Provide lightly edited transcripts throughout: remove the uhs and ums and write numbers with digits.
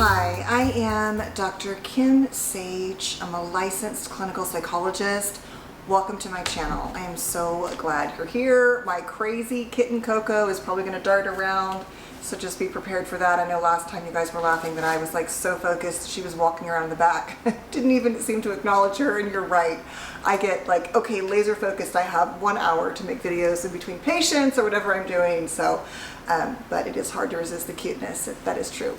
Hi, I am Dr. Kim Sage. I'm a licensed clinical psychologist. Welcome to my channel. I am so glad you're here. My crazy kitten Coco is probably going to dart around, so just be prepared for that. I know last time you guys were laughing that I was like so focused she was walking around in the back. Didn't even seem to acknowledge her, and you're right. I get like, okay, laser focused. I have 1 hour to make videos in between patients or whatever I'm doing, so but it is hard to resist the cuteness, if that is true.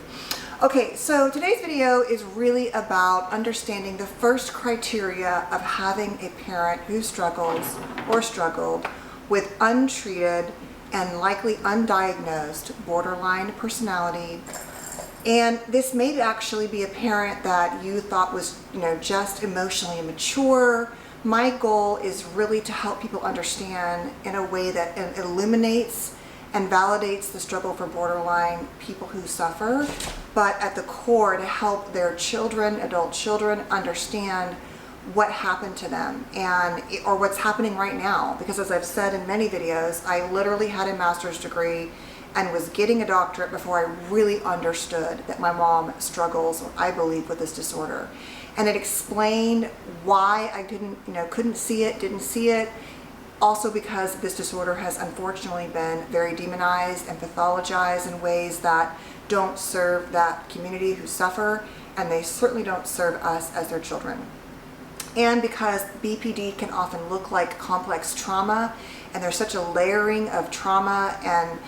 Okay, so today's video is really about understanding the first criteria of having a parent who struggles or struggled with untreated and likely undiagnosed borderline personality. And this may actually be a parent that you thought was, just emotionally immature. My goal is really to help people understand in a way that illuminates and validates the struggle for borderline people who suffer, but at the core to help their children, adult children, understand what happened to them or what's happening right now. Because as I've said in many videos, I literally had a master's degree and was getting a doctorate before I really understood that my mom struggles, I believe, with this disorder. And it explained why I couldn't see it, didn't see it. Also because this disorder has unfortunately been very demonized and pathologized in ways that don't serve that community who suffer, and they certainly don't serve us as their children. And because BPD can often look like complex trauma, and there's such a layering of trauma and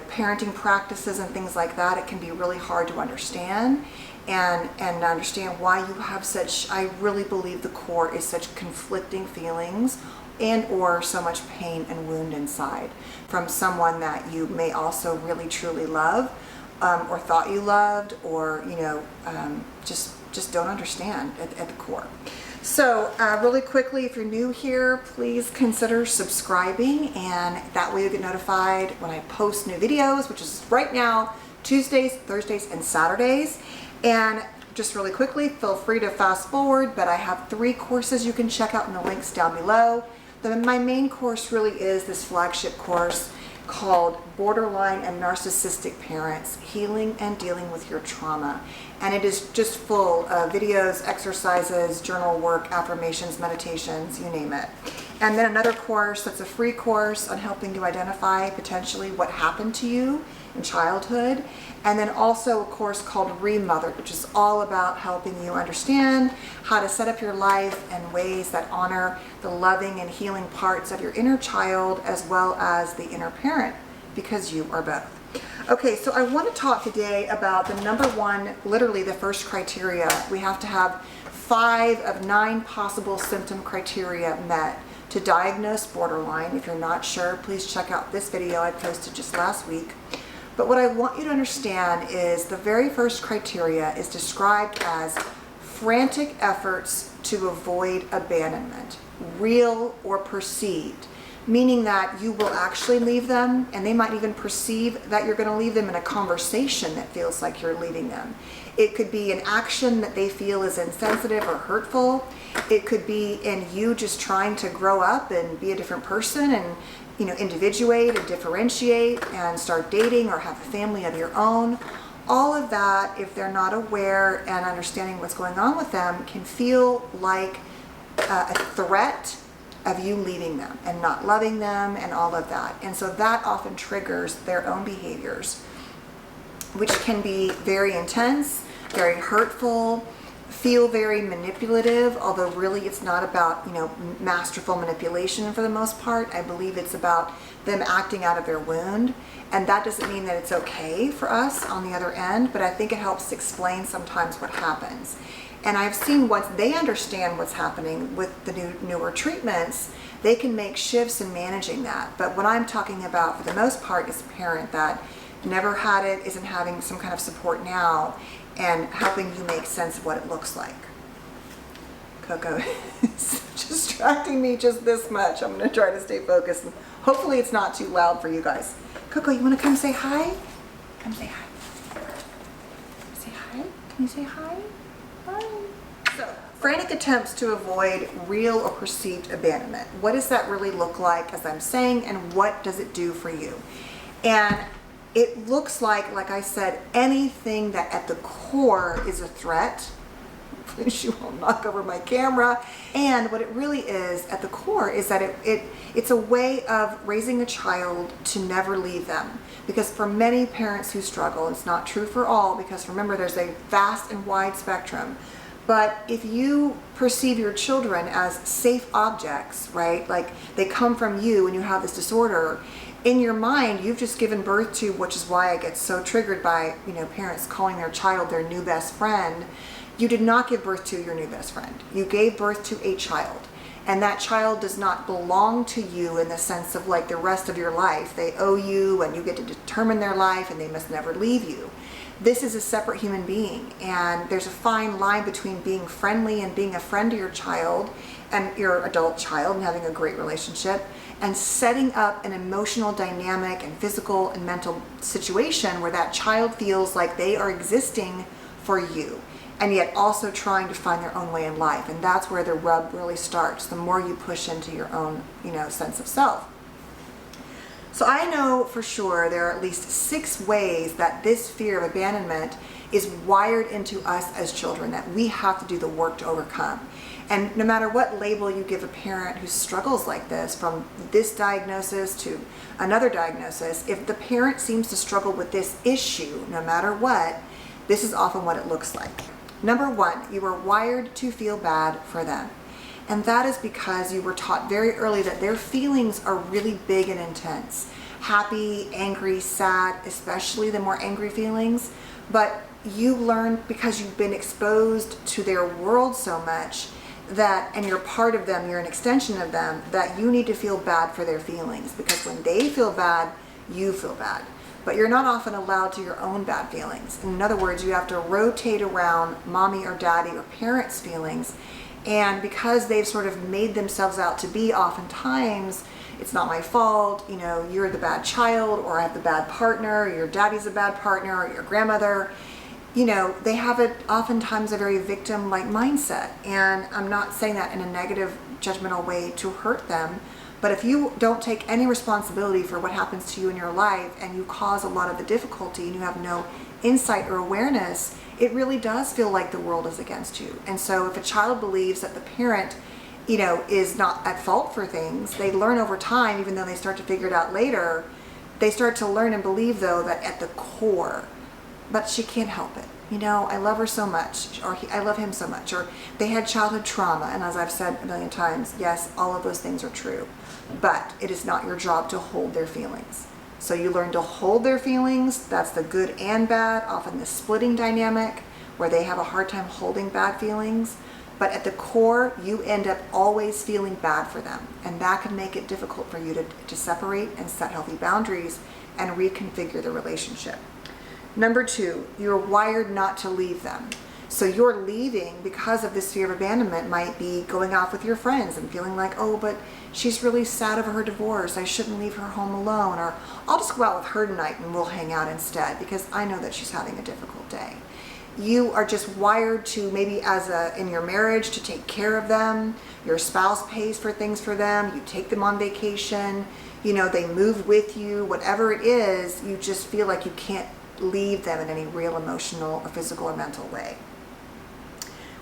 parenting practices and things like that, it can be really hard to understand and understand why you have such, I really believe the core is such conflicting feelings and or so much pain and wound inside from someone that you may also really truly love, or thought you loved, or just don't understand at the core. So really quickly, if you're new here, please consider subscribing, and that way you get notified when I post new videos, which is right now Tuesdays, Thursdays, and Saturdays. And just really quickly, feel free to fast forward, but I have 3 courses you can check out in the links down below. My main course really is this flagship course called Borderline and Narcissistic Parents, Healing and Dealing with Your Trauma. And it is just full of videos, exercises, journal work, affirmations, meditations, you name it. And then another course that's a free course on helping to identify potentially what happened to you in childhood. And then also a course called Remothered, which is all about helping you understand how to set up your life in ways that honor the loving and healing parts of your inner child as well as the inner parent, because you are both. Okay, so I want to talk today about the number one, literally the first criteria. We have to have 5 of 9 possible symptom criteria met to diagnose borderline. If you're not sure, please check out this video I posted just last week. But what I want you to understand is the very first criteria is described as frantic efforts to avoid abandonment, real or perceived, meaning that you will actually leave them, and they might even perceive that you're going to leave them in a conversation that feels like you're leaving them. It could be an action that they feel is insensitive or hurtful. It could be in you just trying to grow up and be a different person and individuate and differentiate and start dating or have a family of your own. All of that, if they're not aware and understanding what's going on with them, can feel like a threat of you leaving them and not loving them and all of that. And so that often triggers their own behaviors, which can be very intense, very hurtful, feel very manipulative, although really it's not about masterful manipulation for the most part. I believe it's about them acting out of their wound, and that doesn't mean that it's okay for us on the other end, but I think it helps explain sometimes what happens. And I've seen once they understand what's happening with the newer treatments, they can make shifts in managing that. But what I'm talking about for the most part is a parent that never had it, isn't having some kind of support now, and helping you make sense of what it looks like. Coco is distracting me just this much. I'm going to try to stay focused. Hopefully it's not too loud for you guys. Coco, you want to come say hi? Come say hi. Say hi? Can you say hi? Hi. So, frantic attempts to avoid real or perceived abandonment. What does that really look like, as I'm saying, and what does it do for you? And it looks like I said, anything that at the core is a threat. She won't knock over my camera. And what it really is at the core is that it's a way of raising a child to never leave them. Because for many parents who struggle, it's not true for all, because remember, there's a vast and wide spectrum. But if you perceive your children as safe objects, right? Like they come from you and you have this disorder, in your mind, you've just given birth to, which is why I get so triggered by, parents calling their child their new best friend. You did not give birth to your new best friend. You gave birth to a child. And that child does not belong to you in the sense of like the rest of your life. They owe you and you get to determine their life and they must never leave you. This is a separate human being, and there's a fine line between being friendly and being a friend to your child and your adult child and having a great relationship, and setting up an emotional dynamic and physical and mental situation where that child feels like they are existing for you, and yet also trying to find their own way in life. And that's where the rub really starts, the more you push into your own, sense of self. So I know for sure there are at least 6 ways that this fear of abandonment is wired into us as children, that we have to do the work to overcome. And no matter what label you give a parent who struggles like this, from this diagnosis to another diagnosis, if the parent seems to struggle with this issue, no matter what, this is often what it looks like. Number 1, you are wired to feel bad for them. And that is because you were taught very early that their feelings are really big and intense. Happy, angry, sad, especially the more angry feelings. But you learn, because you've been exposed to their world so much, that, and you're part of them, you're an extension of them, that you need to feel bad for their feelings. Because when they feel bad, you feel bad. But you're not often allowed to your own bad feelings. In other words, you have to rotate around mommy or daddy or parents' feelings. And because they've sort of made themselves out to be, oftentimes, it's not my fault, you're the bad child, or I have the bad partner, or your daddy's a bad partner, or your grandmother. They have oftentimes a very victim-like mindset. And I'm not saying that in a negative, judgmental way to hurt them. But if you don't take any responsibility for what happens to you in your life, and you cause a lot of the difficulty, and you have no insight or awareness, it really does feel like the world is against you. And so if a child believes that the parent, is not at fault for things, they learn over time, even though they start to figure it out later, they start to learn and believe, though, that at the core, but she can't help it. I love her so much, or I love him so much, or they had childhood trauma. And as I've said a million times, yes, all of those things are true, but it is not your job to hold their feelings. So you learn to hold their feelings. That's the good and bad, often the splitting dynamic, where they have a hard time holding bad feelings. But at the core, you end up always feeling bad for them. And that can make it difficult for you to separate and set healthy boundaries and reconfigure the relationship. Number 2, you're wired not to leave them. So you're leaving because of this fear of abandonment might be going off with your friends and feeling like, oh, but she's really sad over her divorce. I shouldn't leave her home alone. Or I'll just go out with her tonight and we'll hang out instead because I know that she's having a difficult day. You are just wired to, maybe in your marriage, to take care of them. Your spouse pays for things for them. You take them on vacation. They move with you. Whatever it is, you just feel like you can't leave them in any real emotional or physical or mental way,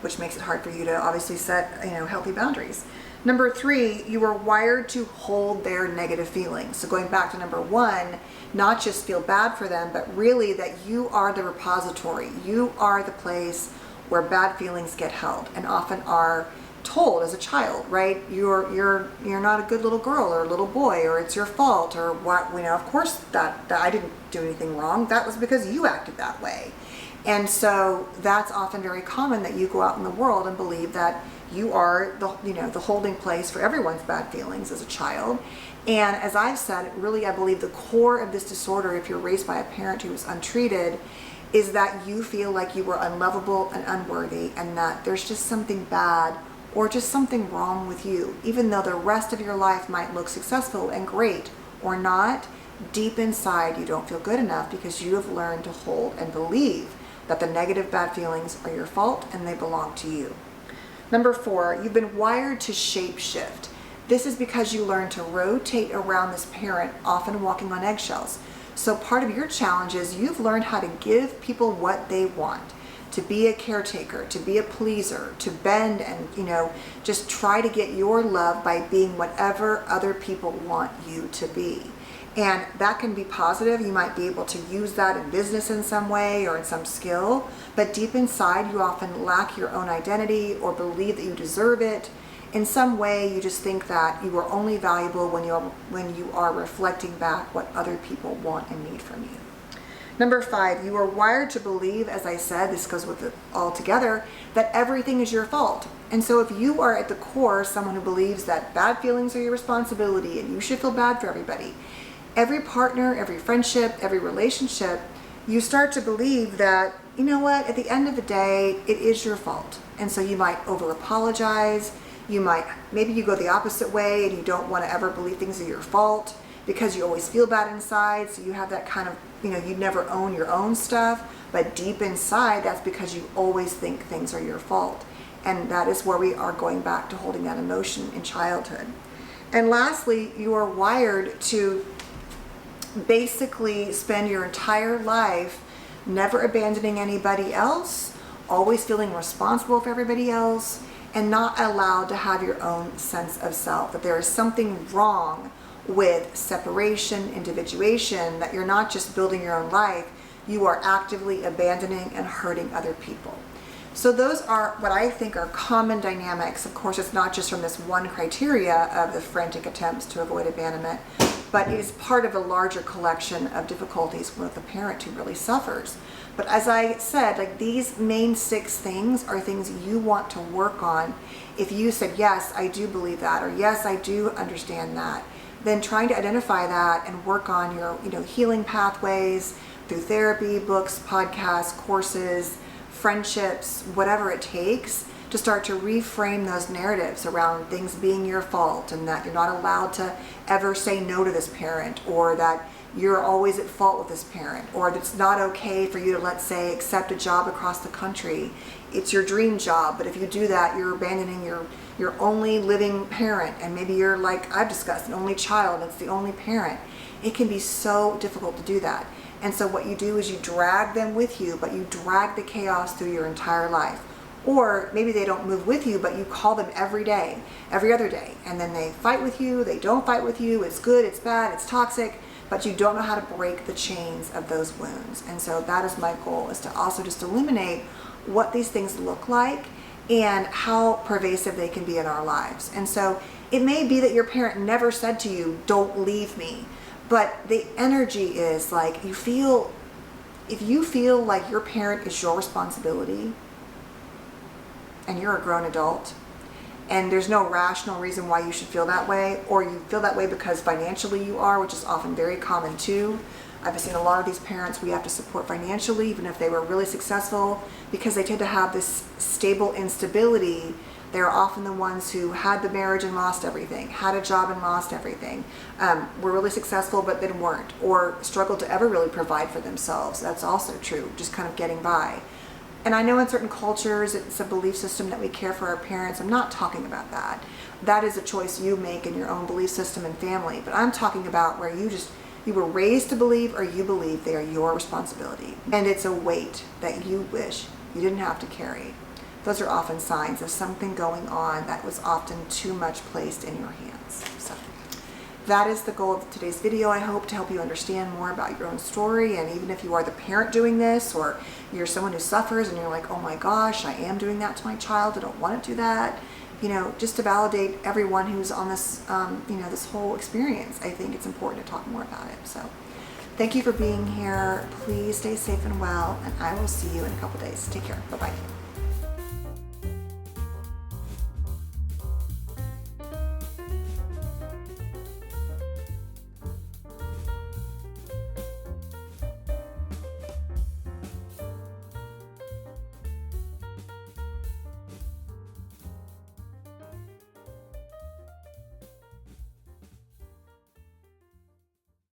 which makes it hard for you to obviously set, healthy boundaries. Number 3, you are wired to hold their negative feelings. So going back to number 1, not just feel bad for them, but really that you are the repository. You are the place where bad feelings get held and often are told as a child, right? You're not a good little girl or little boy, or it's your fault, or what, of course that I didn't do anything wrong. That was because you acted that way. And so that's often very common, that you go out in the world and believe that you are the holding place for everyone's bad feelings as a child. And as I've said, really, I believe the core of this disorder, if you're raised by a parent who is untreated, is that you feel like you were unlovable and unworthy, and that there's just something bad or just something wrong with you. Even though the rest of your life might look successful and great or not, deep inside you don't feel good enough because you have learned to hold and believe that the negative bad feelings are your fault and they belong to you. Number 4, you've been wired to shape shift. This is because you learn to rotate around this parent, often walking on eggshells. So part of your challenge is you've learned how to give people what they want, to be a caretaker, to be a pleaser, to bend and, just try to get your love by being whatever other people want you to be. And that can be positive. You might be able to use that in business in some way or in some skill, but deep inside you often lack your own identity or believe that you deserve it. In some way, you just think that you are only valuable when you are reflecting back what other people want and need from you. Number 5, you are wired to believe, as I said, this goes with it all together, that everything is your fault. And so if you are at the core someone who believes that bad feelings are your responsibility and you should feel bad for everybody, every partner, every friendship, every relationship, you start to believe that, you know what, at the end of the day, it is your fault. And so you might over apologize. Maybe you go the opposite way and you don't want to ever believe things are your fault because you always feel bad inside. So you have that kind of, you never own your own stuff, but deep inside, that's because you always think things are your fault. And that is where we are going back to holding that emotion in childhood. And lastly, you are wired to basically spend your entire life never abandoning anybody else, always feeling responsible for everybody else, and not allowed to have your own sense of self, that there is something wrong with separation, individuation, that you're not just building your own life, you are actively abandoning and hurting other people. So those are what I think are common dynamics. Of course, it's not just from this one criteria of the frantic attempts to avoid abandonment, but it is part of a larger collection of difficulties with a parent who really suffers. But as I said, like, these main 6 things are things you want to work on. If you said, yes, I do believe that, or yes, I do understand that, then trying to identify that and work on your healing pathways through therapy, books, podcasts, courses, friendships, whatever it takes, to start to reframe those narratives around things being your fault and that you're not allowed to ever say no to this parent, or that you're always at fault with this parent, or that it's not okay for you to, let's say, accept a job across the country. It's your dream job, but if you do that, you're abandoning your only living parent, and maybe you're, like I've discussed, an only child, it's the only parent. It can be so difficult to do that. And so what you do is you drag them with you, but you drag the chaos through your entire life. Or maybe they don't move with you, but you call them every day, every other day, and then they fight with you, they don't fight with you, it's good, it's bad, it's toxic, but you don't know how to break the chains of those wounds. And so that is my goal, is to also just illuminate what these things look like and how pervasive they can be in our lives. And so it may be that your parent never said to you, don't leave me, but the energy is like, if you feel like your parent is your responsibility and you're a grown adult and there's no rational reason why you should feel that way, or you feel that way because financially you are, which is often very common too. I've seen a lot of these parents we have to support financially, even if they were really successful, because they tend to have this stable instability. They're often the ones who had the marriage and lost everything, had a job and lost everything, were really successful but then weren't, or struggled to ever really provide for themselves. That's also true, just kind of getting by. And I know in certain cultures it's a belief system that we care for our parents. I'm not talking about that. That is a choice you make in your own belief system and family. But I'm talking about where you were raised to believe, or you believe they are your responsibility. And it's a weight that you wish you didn't have to carry. Those are often signs of something going on that was often too much placed in your hands. So that is the goal of today's video. I hope to help you understand more about your own story. And even if you are the parent doing this, or you're someone who suffers and you're like, oh my gosh, I am doing that to my child, I don't want to do that. Just to validate everyone who's on this, this whole experience, I think it's important to talk more about it. So thank you for being here. Please stay safe and well, and I will see you in a couple days. Take care. Bye-bye.